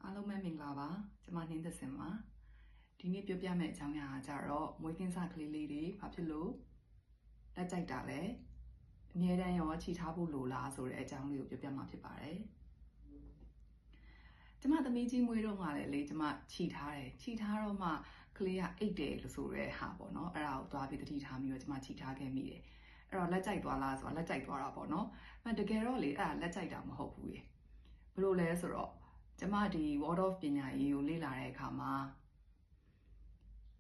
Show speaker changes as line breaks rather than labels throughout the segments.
အားလုံးပဲမင်္ဂလာပါကျမနှင်းသက်စင်ပါဒီနေ့ပြောပြမယ့်အကြောင်းအရာကကြတော့မွေးကင်းစကလေးလေးတွေဘာဖြစ်လို့လက်ကြိုက်တာလဲအမြဲတမ်းရောခြိထားဖို့လိုလားဆိုတဲ့အကြောင်းလေးကိုပြောပြမှာဖြစ်ပါတယ်ကျမသမီးကြီးမွေးတော့မှလည်းလေကျမခြိထားတယ်ခြိထားတော့မှကလေးကအိတ်တယ်လို့ဆိုရဲဟာပေါ့နော်အဲ့ဒါကိုသွားပြီးတတိထားပြီးတော့ကျမခြိထားခဲ့မိတယ်အဲ့တော့လက်ကြိုက်သွားလားဆိုတော့လက်ကြိုက်သွားတာပေါ့နော်တကယ်တော့လေအဲ့ဒါလက်ကြိုက်တာမဟုတ်ဘူးရေဘယ်လိုလဲဆိုတော့ကျမဒီ Word of ပညာရေးကိုလေ့လာတဲ့အခါမှာ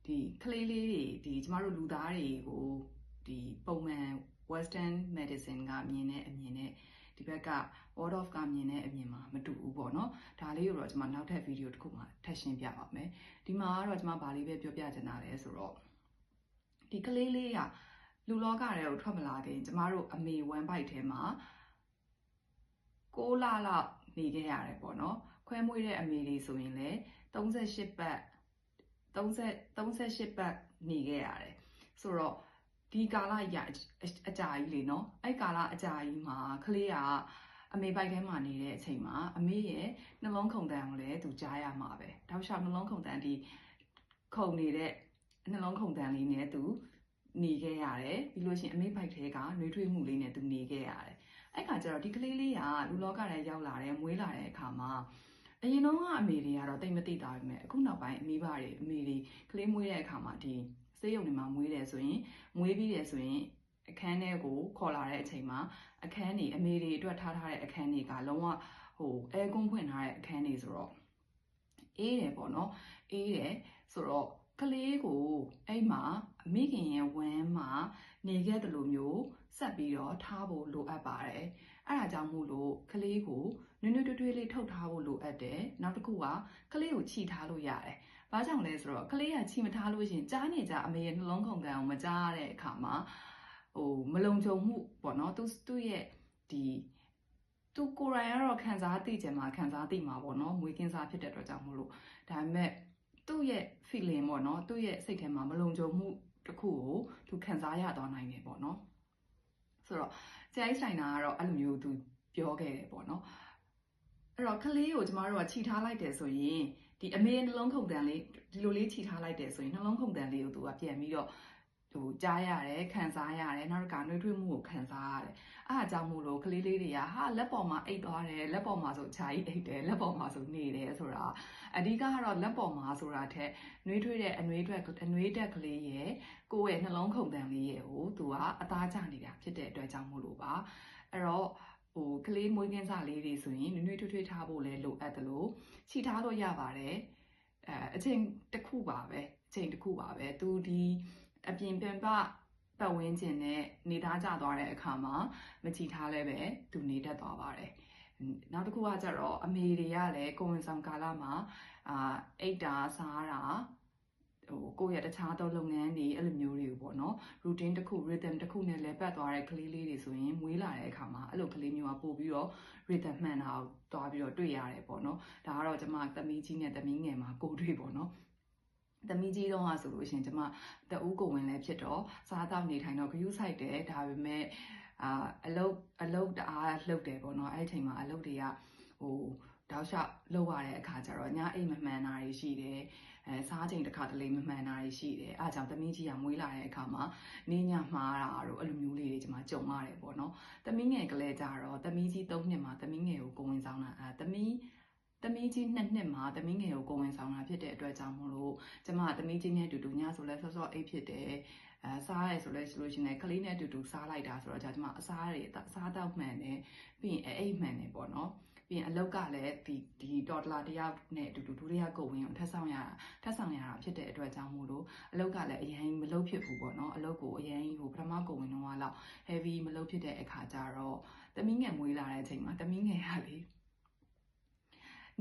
ဒီကလေးလေးတွေဒီကျမတို့လူသားတွေကိုဒီပုံမှန် Western medicine ကမြင်တဲ့အမြင်နဲ့ဒီဘက်က Word of ကမြင်တဲ့အမြင်မှာမတူဘူးပေါ့နော်ဒါလေးကိုတော့ကျမနောက်ထပ်ဗီဒီယိုတစ်ခုမှာထပ်ရှင်းပြပါမယ်ဒီမှာကတော့ကျမဗာလေးပဲပြောပြချင်တာလဲဆိုတော့ဒီကလေးလေးကလူလောကထဲကိုထွက်မလာခင်ကျမတို့အမေ1 byte ထဲမှာ6 လလောက်နေခဲ့ရတယ်ပေါ့နော်ခွဲမွေးတဲ့အမေတွေဆိုရင်လည်း38ပတ်38ပတ်နေခဲ့ရတယ်ဆိုတော့ဒီကာလအကြာကြီးလေနော်အဲ့ကာလအကြာကြီးမှာကလေးကအမေပိုက်ထဲမှာနေတဲ့အချိန်မှာအမေရဲ့နှလုံးခုန်တန်ကိုလည်းသူကြားရမှာပဲတောက်လျှောက်နှလုံးခုန်တန်ဒီခုန်နေတဲ့နှလုံးခုန်တန်လေးနဲ့သူနေခဲ့ရတယ်ပြီးလို့ရှိရင်အမေပိုက်ထဲကနှွေးထွေးမှုလေးနဲ့သူနေခဲ့ရတယ်အဲ့ခါကျတော့ဒီကလေးလေးကလူလောကထဲရောက်လာတယ်မွေးလာတဲ့အခါမှာအရင်တော့အမေတွေကတော့တိတ်မသိတာပဲမဲ့အခုနောက်ပိုင်းအမေတွေကလေးမွေးတဲ့အခါမှာဒီဆေးရုံတွေမှာမွေးတယ်ဆိုရင်မွေးပြီးတယ်ဆိုရင်အခန်းထဲကိုခေါ်လာတဲ့အချိန်မှာအခန်းတွေအမေတွေအတွက်ထားတဲ့အခန်းတွေကလုံးဝအဲကွန်းဖွင့်ထားတဲ့အခန်းတွေဆိုတော့အေးတယ်ပေါ့နော်အေးတယ်ဆိုတော့ကလေးကိုအဲ့မှာအမိခင်ရဲ့ဝမ်းမှာနေခဲ့တယ်လို့မျိုးဆက်ပြီးတော့ထားဖို့လိုအပ်ပါတယ်အဲ့ဒါကြောင့်မို့လို့ကလေးကိုနွေ့နွေ့ထွေးလေးထုတ်ထားဖို့လိုအပ်တယ်နောက်တစ်ခုကကလေးကိုခြိထားလို့ရတယ်ဘာကြောင့်လဲဆိုတော့ကလေးကခြိမထားလို့ရှင်ကြားနေကြအမေရဲ့နှလုံးခုန်တန်ကိုမကြားရတဲ့အခါမှာမလုံခြုံမှုပေါ့နော်သူ့ရဲ့ဒီသူကိုယ်တိုင်ကတော့ခံစားသိကြမှာခံစားသိမှာပေါ့နော်မွေးကင်းစားဖြစ်တဲ့အတွက်ကြောင့်မို့လို့ဒါပေမဲ့သူ့ရဲ့ feeling ပေါ့နော်သူ့ရဲ့စိတ်ထဲမှာမလုံခြုံမှုတစ်ခုကိုသူခံစားရသွားနိုင်တယ်ပေါ့နော်ဆိုတော့ဆရာကြီးဆိုင်တာကတော့အဲ့လိုမျိုးသူပြောခဲ့တယ်ပေါ့နော်အဲ့တော့ကလေးကိုကျမတို့ကခြိထားလိုက်တယ်ဆိုရင်ဒီအမေနှလုံးခုန်တန်လေးဒီလိုလေးခြိထားလိုက်တယ်ဆိုရင်နှလုံးခုန်တန်လေးကိုသူကပြန်ပြီးတော့ကြားရတယ်ခံစားရတယ်နောက်တစ်ခါနှွေးထွေးမှုကိုခံစားရတယ်အားအကြောင်းမို့လို့ကလေးလေးတွေကဟာလက်ပေါ်မှာအိတ်သွားတယ်လက်ပေါ်မှာဆိုခြာကြီးအိတ်တယ်လက်ပေါ်မှာဆိုနေတယ်ဆိုတာအဓိကကတော့လက်ပေါ်မှာဆိုတာထက်နှွေးထွေးတဲ့အနှွေးတက်ကလေးရဲ့ကိုယ့်ရဲ့နှလုံးခုန်တန်လေးရဲ့ကိုသူကအသားကျနေတာဖြစ်တဲ့အတွက်ကြောင့်မို့လို့ပါအဲ့တော့ကလေးမွေးကင်းစလေးတွေဆိုရင်နွေ့ထွေးထားဖို့လည်းလိုအပ်တယ်လို့ခြိထားလို့ရပါတယ်အချိန်တစ်ခုပါပဲသူဒီအပြင်ပြန်ပတ်ဝန်းကျင်နဲ့နေသားကျသွားတဲ့အခါမှာမခြိထားလဲပဲသူနေတတ်သွားပါတယ်နောက်တစ်ခုကကျတော့အမေတွေကလည်းကိုယ်ဝန်ဆောင်ကာလမှာအိတ်တာစားတာကိုယ့်ရဲ့တခြားသောလုပ်ငန်းတွေအဲ့လိုမျိုးတွေကိုပေါ့နော် routine တစ်ခု rhythm တစ်ခုနဲ့လဲပတ်သွားတဲ့ကလေးလေးတွေဆိုရင်မွေးလာတဲ့အခါမှာအဲ့လိုကလေးမျိုးကပို့ပြီးတော့ rhythm မှန်တာကိုတွားပြီးတော့တွေ့ရတယ်ပေါ့နော်ဒါကတော့ကျမသမီးကြီးနဲ့သမီးငယ်မှာကိုတွေ့ပေါ့နော်သမီးကြီးတော့ဆိုလို့ရှင်ကျမတဦးကိုဝင်လဲဖြစ်တော့စားတော့နေထိုင်တော့ဂရုစိုက်တယ်ဒါပေမဲ့အလုတ်တအားလှုပ်တယ်ပေါ့နော်အဲ့ဒီအချိန်မှာအလုတ်တွေကတောက်လျှောက်လှုပ်ရတဲ့အခါကျတော့ညအိမ်မမှန်တာတွေရှိတယ်စားချိန်တစ်ခါတလေမမှန်တာတွေရှိတယ်အားကြောင့်သမီးကြီးကမွေးလာတဲ့အခါမှာနေညမှားတာတို့အဲ့လိုမျိုးလေးတွေကျမကြုံရတယ်ပေါ့နော်သမီးငယ်ကလေးကြတော့သမီးကြီး3 နှစ်မှာသမီးငယ်ကိုကိုဝင်ဆောင်တာသမီးကြီး2 နှစ်မှာသမီးငယ်ကိုကိုဝင်ဆောင်တာဖြစ်တဲ့အတွက်ကြောင့်မို့လို့ကျမသမီးကြီးနဲ့အတူတူညဆိုလဲဆော့ဆော့အိတ်ဖြစ်တယ်စားရဲဆိုလို့ရှိရင်ကလေးနဲ့အတူတူစားလိုက်တာဆိုတော့ကျမအစားတော့မှန်တယ်ပြီးရင်အိတ်မှန်တယ်ပေါ့နော်ပြီးရင်အလုတ်ကလည်းဒီတော်တလာတယောက်နဲ့အတူတူဒုတိယကိုဝင်အောင်ထပ်ဆောင်ရတာဖြစ်တဲ့အတွက်ကြောင့်မို့လို့အလုတ်ကလည်းအရင်မလုတ်ဖြစ်ဘူးပေါ့နော်အလုတ်ကိုအရင်ပထမကိုဝင်တော့လောက် heavy မလုတ်ဖြစ်တဲ့အခါကျတော့သမီးငယ်မွေးလာတဲ့အချိန်မှာသမီးငယ်ကလေ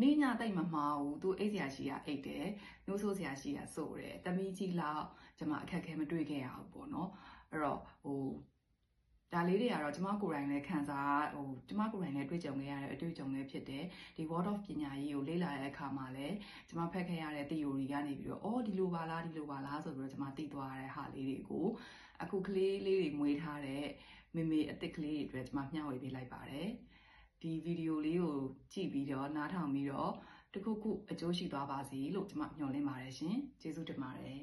နေညတိတ်မမှားဘူးသူအိတ်စရာရှိတာအိတ်တယ်နှိုးဆိုးစရာရှိတာဆိုတယ်သမီးကြီးလောက်ကျမအခက်ခဲမတွေ့ခဲ့ရဘူးပေါ့နော်အဲ့တော့ဒါလေးတွေကတော့ကျမကိုယ်တိုင်လည်းကျမကိုယ်တိုင်လည်းတွေ့ကြုံခဲ့ရတဲ့အတွေ့အကြုံလည်းဖြစ်တယ်ဒီ Word of ပညာရေးကိုလေ့လာတဲ့အခါမှာလည်းကျမဖတ်ခဲ့ရတဲ့ theory ကနေပြီးတော့ဒီလိုပါလားဆိုပြီးတော့ကျမသိသွားရတဲ့ဟာလေးတွေကိုအခုကလေးလေးတွေမွေးထားတဲ့မေအစ်စ်ကလေးတွေအတွက်ကျမမျှဝေပေးလိုက်ပါတယ်ဒီဗီဒီယိုလေးကိုကြည့်ပြီးတော့နားထောင်ပြီးတော့ တစ်ခုခုအကျိုးရှိသွားပါစေလို့ကျွန်မမျှော်လင့်ပါတယ်ရှင်ကျေးဇူးတင်ပါတယ်